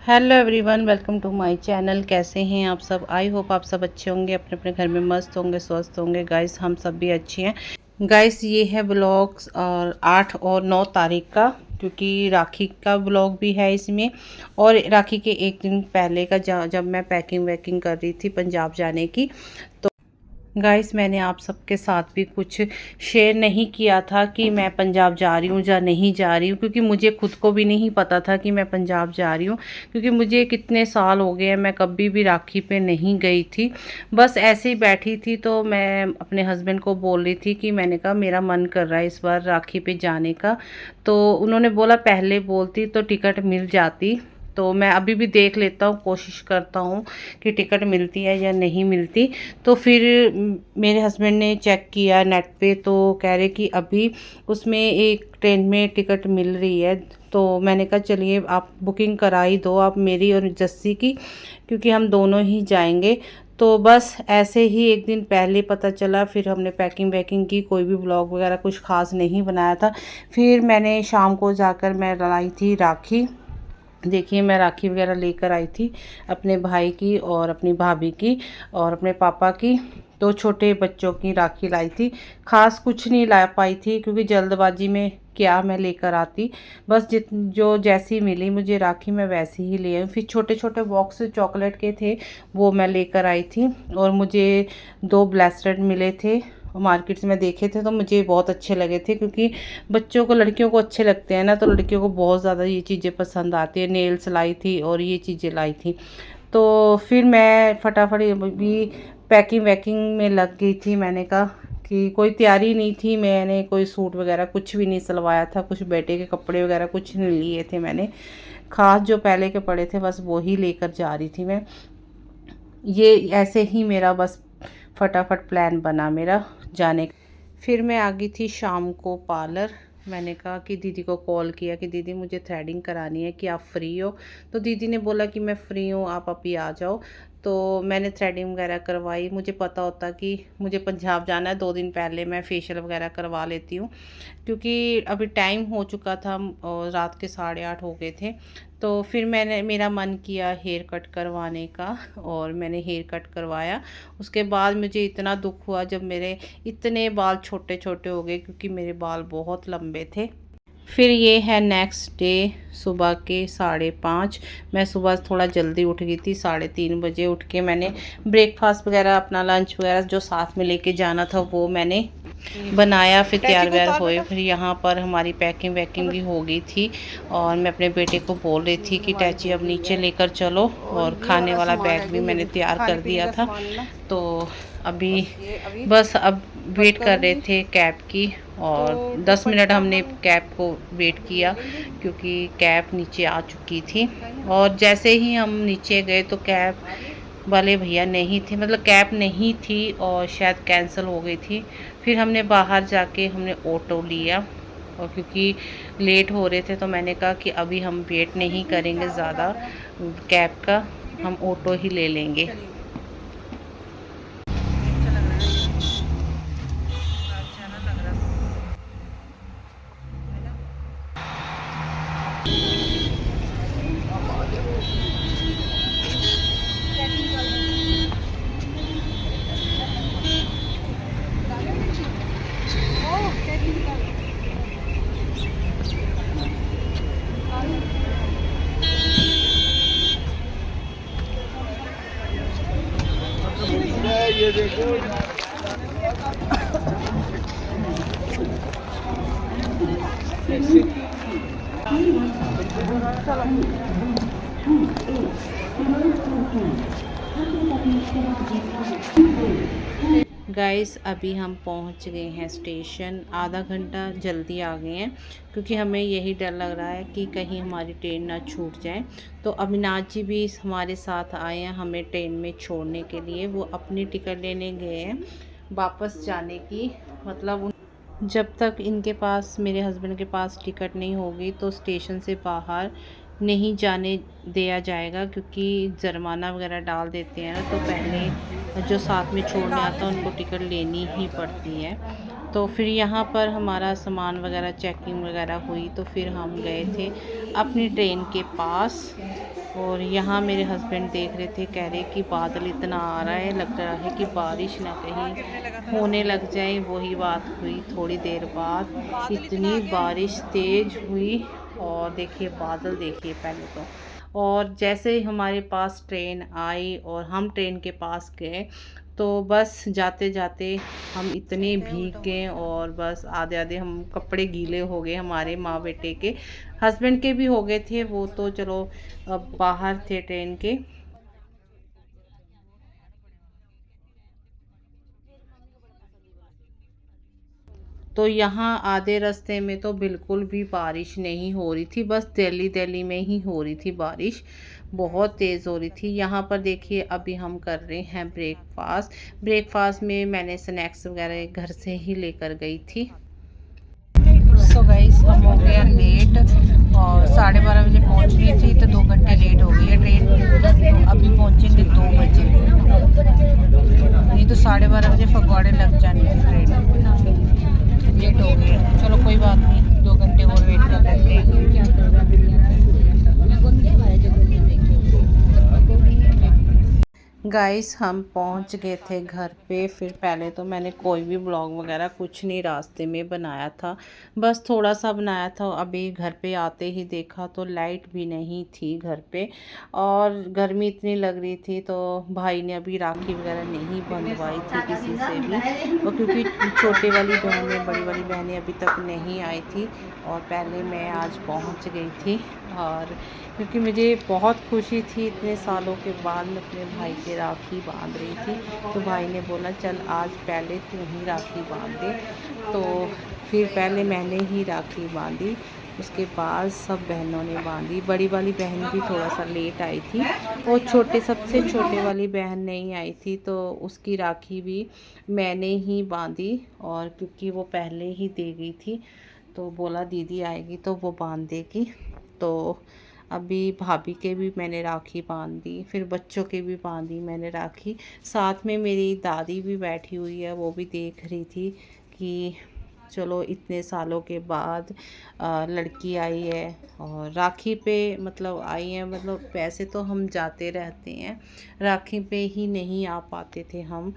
Hello everyone, welcome to my channel. कैसे हैं आप सब? आई होप आप सब अच्छे होंगे, अपने अपने घर में मस्त होंगे, स्वस्थ होंगे। गाइस हम सब भी अच्छे हैं। गाइस ये है ब्लॉग्स और 8 और 9 तारीख का, क्योंकि राखी का ब्लॉग भी है इसमें। और राखी के एक दिन पहले का जब मैं पैकिंग वैकिंग कर रही थी पंजाब जाने की, तो गाइस मैंने आप सबके साथ भी कुछ शेयर नहीं किया था कि मैं पंजाब जा रही हूँ या नहीं जा रही हूँ, क्योंकि मुझे खुद को भी नहीं पता था कि मैं पंजाब जा रही हूँ। क्योंकि मुझे कितने साल हो गए हैं, मैं कभी भी राखी पे नहीं गई थी। बस ऐसे ही बैठी थी तो मैं अपने हस्बैंड को बोल रही थी कि मैंने कहा मेरा मन कर रहा है इस बार राखी पे जाने का। तो उन्होंने बोला पहले बोलती तो टिकट मिल जाती। तो मैं अभी भी देख लेता हूँ, कोशिश करता हूँ कि टिकट मिलती है या नहीं मिलती। तो फिर मेरे हस्बैंड ने चेक किया नेट पे, तो कह रहे कि अभी उसमें एक ट्रेन में टिकट मिल रही है। तो मैंने कहा चलिए आप बुकिंग करा ही दो, आप मेरी और जस्सी की, क्योंकि हम दोनों ही जाएंगे। तो बस ऐसे ही एक दिन पहले पता चला, फिर हमने पैकिंग वैकिंग की, कोई भी ब्लॉग वगैरह कुछ ख़ास नहीं बनाया था। फिर मैंने शाम को जाकर मैं लाई थी राखी। देखिए मैं राखी वगैरह लेकर आई थी अपने भाई की और अपनी भाभी की और अपने पापा की। दो छोटे बच्चों की राखी लाई थी। ख़ास कुछ नहीं ला पाई थी क्योंकि जल्दबाजी में क्या मैं लेकर आती। बस जो जैसी मिली मुझे राखी मैं वैसी ही ले आई। फिर छोटे छोटे बॉक्स चॉकलेट के थे, वो मैं लेकर आई थी। और मुझे 2 ब्रेसलेट मिले थे, मार्केट से मैं देखे थे तो मुझे बहुत अच्छे लगे थे, क्योंकि बच्चों को, लड़कियों को अच्छे लगते हैं ना, तो लड़कियों को बहुत ज़्यादा ये चीज़ें पसंद आती है। नेल्स लाई थी और ये चीज़ें लाई थी। तो फिर मैं फटाफट भी पैकिंग वैकिंग में लग गई थी। मैंने कहा कि कोई तैयारी नहीं थी, मैंने कोई सूट वगैरह कुछ भी नहीं सिलवाया था, कुछ बेटे के कपड़े वगैरह कुछ नहीं लिए थे मैंने। ख़ास जो पहले के पड़े थे बस वो ही लेकर जा रही थी मैं। ये ऐसे ही मेरा बस फटाफट प्लान बना मेरा जाने का। फिर मैं आ गई थी शाम को पार्लर। मैंने कहा कि दीदी को कॉल किया कि दीदी मुझे थ्रेडिंग करानी है, कि आप फ्री हो? तो दीदी ने बोला कि मैं फ्री हूँ, आप अभी आ जाओ। तो मैंने थ्रेडिंग वगैरह करवाई। मुझे पता होता कि मुझे पंजाब जाना है, 2 दिन पहले मैं फेशियल वगैरह करवा लेती हूँ, क्योंकि अभी टाइम हो चुका था और रात के 8:30 हो गए थे। तो फिर मेरा मन किया हेयर कट करवाने का और मैंने हेयर कट करवाया। उसके बाद मुझे इतना दुख हुआ जब मेरे इतने बाल छोटे छोटे हो गए, क्योंकि मेरे बाल बहुत लंबे थे। फिर ये है नेक्स्ट डे, सुबह के 5:30। मैं सुबह थोड़ा जल्दी उठ गई थी, 3:30 बजे उठ के मैंने ब्रेकफास्ट वगैरह, अपना लंच वगैरह जो साथ में लेके जाना था वो मैंने बनाया। फिर तैयार व्यार हुए। फिर यहाँ पर हमारी पैकिंग वैकिंग भी हो गई थी और मैं अपने बेटे को बोल रही थी कि टैची अब नीचे लेकर चलो। और खाने वाला बैग भी मैंने तैयार कर दिया था। तो अभी बस अब वेट कर रहे थे कैब की, और 10 मिनट हमने कैब को वेट किया, क्योंकि कैब नीचे आ चुकी थी। और जैसे ही हम नीचे गए तो कैब वाले भैया नहीं थे, मतलब कैब नहीं थी और शायद कैंसिल हो गई थी। फिर हमने बाहर जाके हमने ऑटो लिया, और क्योंकि लेट हो रहे थे तो मैंने कहा कि अभी हम वेट नहीं करेंगे ज़्यादा कैब का, हम ऑटो ही ले लेंगे। ये देखो गाइस अभी हम पहुंच गए हैं स्टेशन। आधा घंटा जल्दी आ गए हैं, क्योंकि हमें यही डर लग रहा है कि कहीं हमारी ट्रेन ना छूट जाए। तो अविनाश जी भी हमारे साथ आए हैं हमें ट्रेन में छोड़ने के लिए। वो अपनी टिकट लेने गए हैं वापस जाने की, मतलब जब तक इनके पास, मेरे हस्बैंड के पास टिकट नहीं होगी तो स्टेशन से बाहर नहीं जाने दिया जाएगा, क्योंकि जुर्माना वगैरह डाल देते हैं ना। तो पहले जो साथ में छोड़ने आता है उनको टिकट लेनी ही पड़ती है। तो फिर यहाँ पर हमारा सामान वगैरह चेकिंग वगैरह हुई, तो फिर हम गए थे अपनी ट्रेन के पास। और यहाँ मेरे हस्बैंड देख रहे थे, कह रहे कि बादल इतना आ रहा है, लग रहा है कि बारिश ना कहीं होने लग जाए। वही बात हुई, थोड़ी देर बाद इतनी बारिश तेज़ हुई। और देखिए बादल देखिए पहले तो, और जैसे ही हमारे पास ट्रेन आई और हम ट्रेन के पास गए तो बस जाते जाते हम इतने भीग गए, और बस आधे आधे हम कपड़े गीले हो गए हमारे माँ बेटे के। हस्बैंड के भी हो गए थे, वो तो चलो अब बाहर थे ट्रेन के। तो यहाँ आधे रास्ते में तो बिल्कुल भी बारिश नहीं हो रही थी, बस दिल्ली दिल्ली में ही हो रही थी बारिश, बहुत तेज़ हो रही थी। यहाँ पर देखिए अभी हम कर रहे हैं ब्रेकफास्ट। ब्रेकफास्ट में मैंने स्नैक्स वगैरह घर से ही लेकर गई थी। सो गाइस हम हो गया लेट, और 12:30 बजे पहुँचनी थी तो 2 घंटे लेट हो गई है ट्रेन। तो अभी पहुँचेंगे 2 बजे, नहीं तो 12:30 बजे फगवाड़े लग जानी थी ट्रेन। लेट हो गए, चलो कोई बात नहीं, 2 घंटे और वेट कर लेते हैं। गाइस हम पहुंच गए थे घर पे। फिर पहले तो मैंने कोई भी ब्लॉग वगैरह कुछ नहीं रास्ते में बनाया था, बस थोड़ा सा बनाया था। अभी घर पे आते ही देखा तो लाइट भी नहीं थी घर पे, और गर्मी इतनी लग रही थी। तो भाई ने अभी राखी वगैरह नहीं बंधवाई थी किसी से भी, और क्योंकि छोटे वाली बहनें बड़ी वाली बहनें अभी तक नहीं आई थी, और पहले मैं आज पहुंच गई थी। और क्योंकि मुझे बहुत खुशी थी, इतने सालों के बाद मैं अपने भाई के राखी बांध रही थी, तो भाई ने बोला चल आज पहले तू ही राखी बांध दे। तो फिर पहले मैंने ही राखी बांधी, उसके बाद सब बहनों ने बांधी। बड़ी वाली बहन भी थोड़ा सा लेट आई थी, और सबसे छोटे वाली बहन नहीं आई थी, तो उसकी राखी भी मैंने ही बांधी। और क्योंकि वो पहले ही दे गई थी, तो बोला दीदी आएगी तो वो बांध देगी। तो अभी भाभी के भी मैंने राखी बांध दी, फिर बच्चों के भी बांधी मैंने राखी। साथ में मेरी दादी भी बैठी हुई है, वो भी देख रही थी कि चलो इतने सालों के बाद लड़की आई है और राखी पे मतलब आई है। मतलब वैसे तो हम जाते रहते हैं, राखी पे ही नहीं आ पाते थे हम,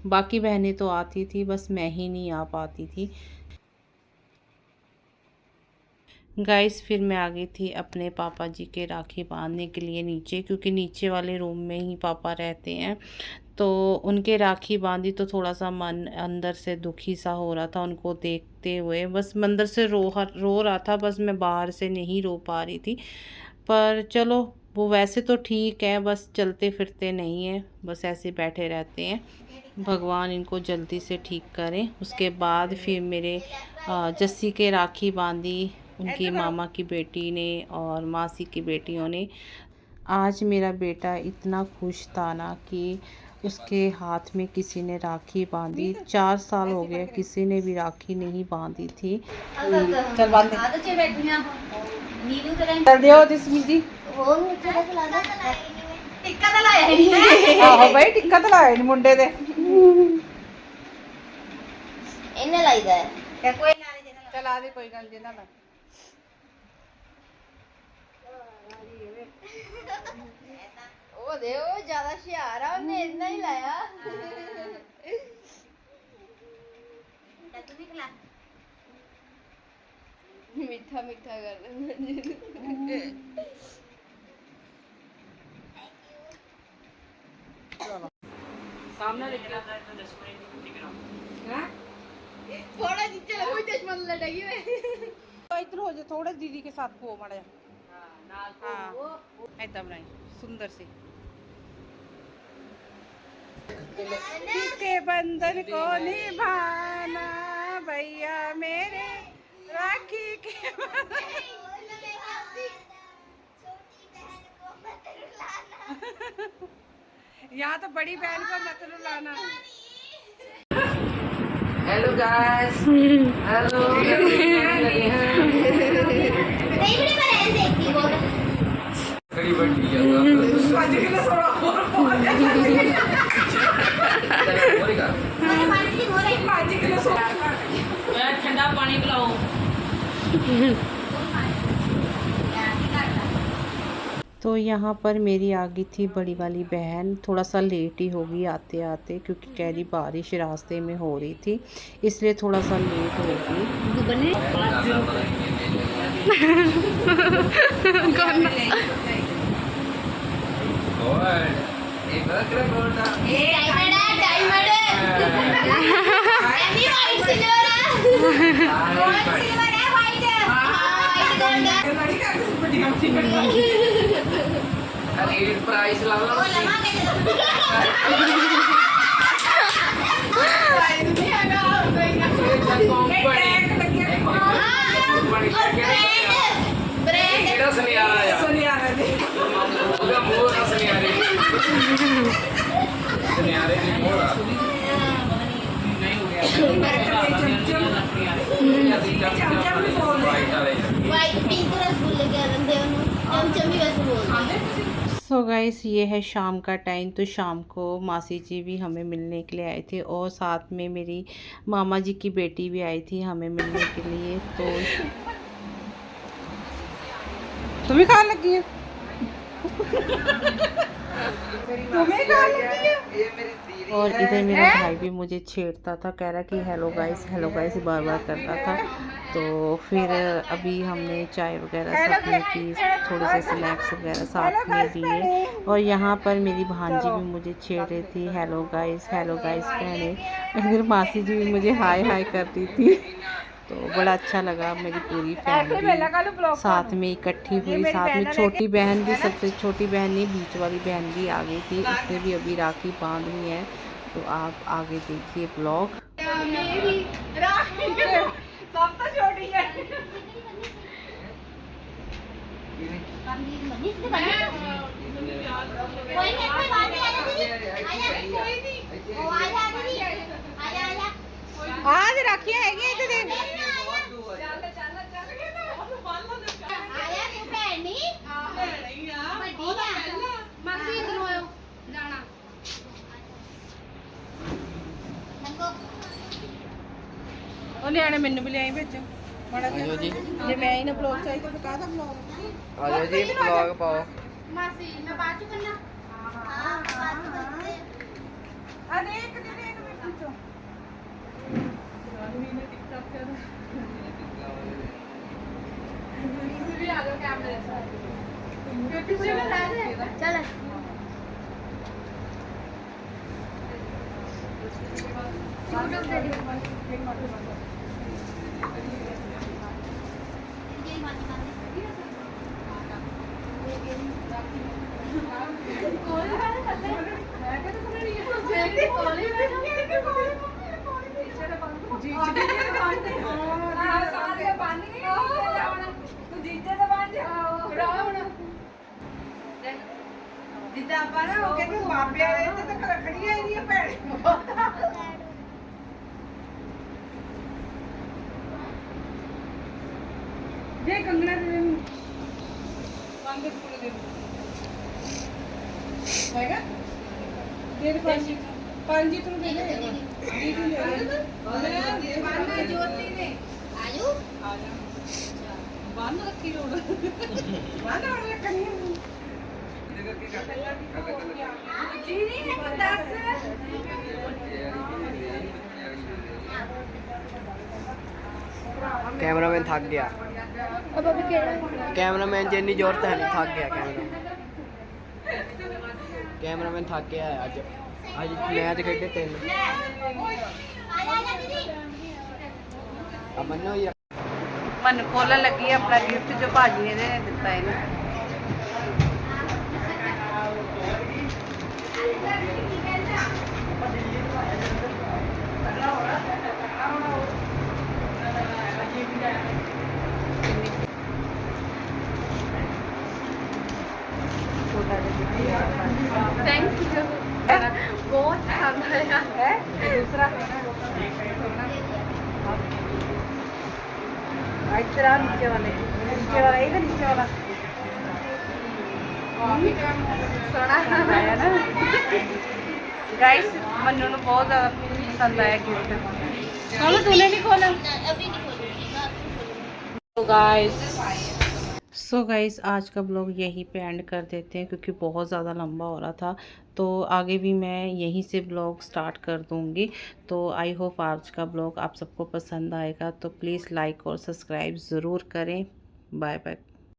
बाकी बहनें तो आती थी, बस मैं ही नहीं आ पाती थी। गाइस फिर मैं आ गई थी अपने पापा जी के राखी बांधने के लिए नीचे, क्योंकि नीचे वाले रूम में ही पापा रहते हैं। तो उनके राखी बांधी तो थोड़ा सा मन अंदर से दुखी सा हो रहा था उनको देखते हुए, बस अंदर से रो रहा था, बस मैं बाहर से नहीं रो पा रही थी। पर चलो वो वैसे तो ठीक है, बस चलते फिरते नहीं हैं, बस ऐसे बैठे रहते हैं। भगवान इनको जल्दी से ठीक करें। उसके बाद फिर मेरे जस्सी के राखी बांधी उनकी मामा की बेटी ने और मासी की बेटियों ने। आज मेरा बेटा इतना खुश था ना कि उसके हाथ में किसी ने राखी बांधी। 4 साल हो गए किसी ने भी राखी नहीं बांधी थी। चल बांध दियो जी। आहो भाई टिक्का तो लाया नहीं मुंडे दे, इन्हें लाइदा है क्या कोई चला दे, कोई गल जी ना दे वो ज्यादा शियार है, उन्हें इतना ही लाया। मीठा मीठा कर सामने थोड़ा नीचे लगो, चश्मा लटेगी मैं इधर हो जा थोड़ा, दीदी के साथ को मड़ा ऐसा बनाई सुंदर से के बंधन को निभाना भैया मेरे राखी के यहाँ तो बड़ी बहन को मत रुलाना। हेलो गाइस, हेलो ठंडा पानी पिलाओ। तो यहाँ पर मेरी आ गई थी बड़ी वाली बहन, थोड़ा सा लेट ही होगी आते आते, क्योंकि कह रही बारिश रास्ते में हो रही थी, इसलिए थोड़ा सा लेट हो गई। प्राइस सो गाइस ये है शाम का टाइम। तो शाम को मासी जी भी हमें मिलने के लिए आए थे और साथ में मेरी मामा जी की बेटी भी आई थी हमें मिलने के लिए। तो तुम्हें कहाँ लगी है? तुम्हें कहाँ लगी है? और इधर मेरा भाई भी मुझे छेड़ता था, कह रहा कि हेलो गाइस बार बार करता था। तो फिर अभी हमने चाय वगैरह सब की, थोड़े से स्नैक्स वगैरह साथ में लिए। और यहाँ पर मेरी भांजी भी मुझे छेड़ रही थी, हेलो गाइस कहने। इधर मासी जी भी मुझे हाय करती थी। तो बड़ा अच्छा लगा, मेरी पूरी फैमिली साथ में इकट्ठी हुई। साथ में छोटी बहन भी, सबसे छोटी बहन नहीं बीच वाली बहन भी आ गई थी, उसने भी अभी राखी बांधनी है। तो आप आगे देखिए ब्लॉग। आज राखियां है ਨਿਆਣੇ ਮੈਨੂੰ ਵੀ ਲਿਆਈ ਵਿੱਚ ਮਾੜਾ ਜਿਹਾ ਜੀ। ਜੇ ਮੈਂ ਹੀ ਨਾ ਬਲੌਗ ਚਾਹੀ ਤਾਂ ਕਾਹਦਾ ਬਲੌਗ? ਆ ਜਾਓ ਜੀ ਬਲੌਗ ਪਾਓ। ਮਾਸੀ ਮੈਂ ਬਾਅਦ ਚ ਕਰਨਾ। ਹਾਂ ਆ ਦੇਖ ਮਿੰਟ ਪੁੱਛੋ। ਰਾਣੀ ਨੇ ਟਿਕਟੌਕ ਕਰ ਵੀ ਆ ਜਾਓ ਕੈਮਰੇ ਸਾਹਮਣੇ ਕਿੱਥੇ ਲਾ ਦੇ ਚਲ। ਜਿੱਦਾਂ ਆਪਾਂ ਨਾ ਉਹ ਕਹਿੰਦੇ ਮਾਪਿਆਂ ਦੇ ਤੇ ਤਾਂ ਰੱਖੜੀਆਂ ਇਹਦੀਆਂ ਭੈਣੇ ਦੇ ਕੰਗਣਾ ਦੇ ਬੰਦ ਪੂਰੇ ਦੇ ਹੈਗਾ ਦੇ ਪੰਜ ਤੋਂ ਦੇ ਦੇ ਬੰਦ ਜੋਤੀ ਨੇ ਆਜੂ ਆ ਜਾ ਬੰਦ ਰੱਖੀ ਰੋੜ ਬੰਦ ਰੱਖਣੀ कैमरामैन थक गया। अब अभी कैमरामैन जिन्नी जरूरत है नहीं, थक गया कैमरामैन थक गया है। अज मैच खेडे 3 मनो ही मन खोलन लगी है अपना गिफ्ट जो भाजी ने दिता है। थैंक यू बहुत पसंद आया है। दूसरा इधर नीचे वाले इधर नीचे वाला सोना आया ना गाइस। मन्नू ने बहुत ज़्यादा पसंद आया गिफ्ट। खोलो, तूने नहीं खोला? अभी नहीं खोलूंगी। तो गाइस सो गाइस आज का ब्लॉग यहीं पे एंड कर देते हैं क्योंकि बहुत ज़्यादा लंबा हो रहा था। तो आगे भी मैं यहीं से ब्लॉग स्टार्ट कर दूँगी। तो आई होप आज का ब्लॉग आप सबको पसंद आएगा। तो प्लीज़ लाइक और सब्सक्राइब ज़रूर करें। Bye bye.